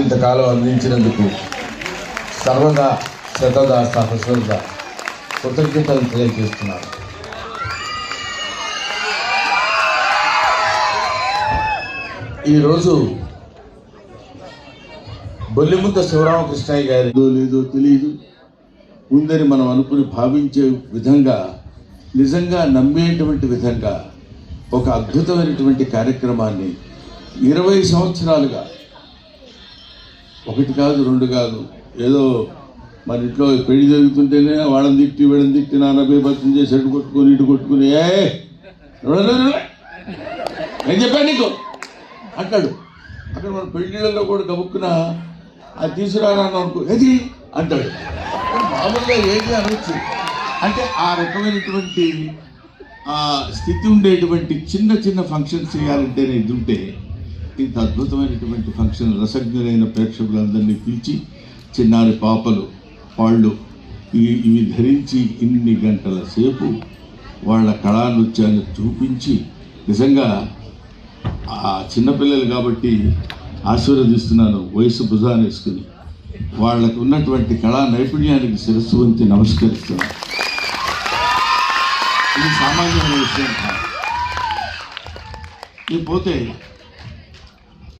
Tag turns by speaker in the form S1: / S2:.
S1: ఇంతకాలం అందించినందుకు సర్వదా శతదా సహస్రదా కృతజ్ఞతలు తెలియజేస్తున్నాను. ఈరోజు బొల్లిముద్ద శివరామకృష్ణయ్య గారి లేదో తెలియదు ఉందని మనం అనుకుని భావించే విధంగా, నిజంగా నమ్మేటువంటి విధంగా ఒక అద్భుతమైనటువంటి కార్యక్రమాన్ని 20 సంవత్సరాలుగా, ఒకటి కాదు రెండు కాదు, ఏదో మన ఇంట్లో పెళ్లి జరుగుతుంటేనే వాళ్ళని తిట్టి వీళ్ళని తిట్టి నాన్న బేబత్తం చేసి అటు కొట్టుకొని ఇటు కొట్టుకుని ఏం చెప్పాను నీకు అంటాడు. అక్కడ మన పెళ్లిళ్ళలో కూడా గబుక్కున అది తీసుకురాను అనుకో ఏది అంటాడు. మామూలుగా ఏది అనొచ్చు అంటే ఆ రకమైనటువంటి స్థితి ఉండేటువంటి చిన్న చిన్న ఫంక్షన్స్ చేయాలంటేనే ఇది ఉంటే, ఇంత అద్భుతమైనటువంటి ఫంక్షన్ రసజ్ఞులైన ప్రేక్షకులందరినీ పిలిచి చిన్నారి పాపలు వాళ్ళు ఇవి ధరించి ఇన్ని గంటల సేపు వాళ్ళ కళా నృత్యాన్ని చూపించి, నిజంగా ఆ చిన్నపిల్లలు కాబట్టి ఆశీర్వదిస్తున్నాను వయసు భుజాన్ని వేసుకుని. వాళ్ళకు ఉన్నటువంటి కళా నైపుణ్యానికి శిరస్సు వంచి నమస్కరిస్తున్నాను. ఇది సామాన్యమైన విషయం కాదు. ఇకపోతే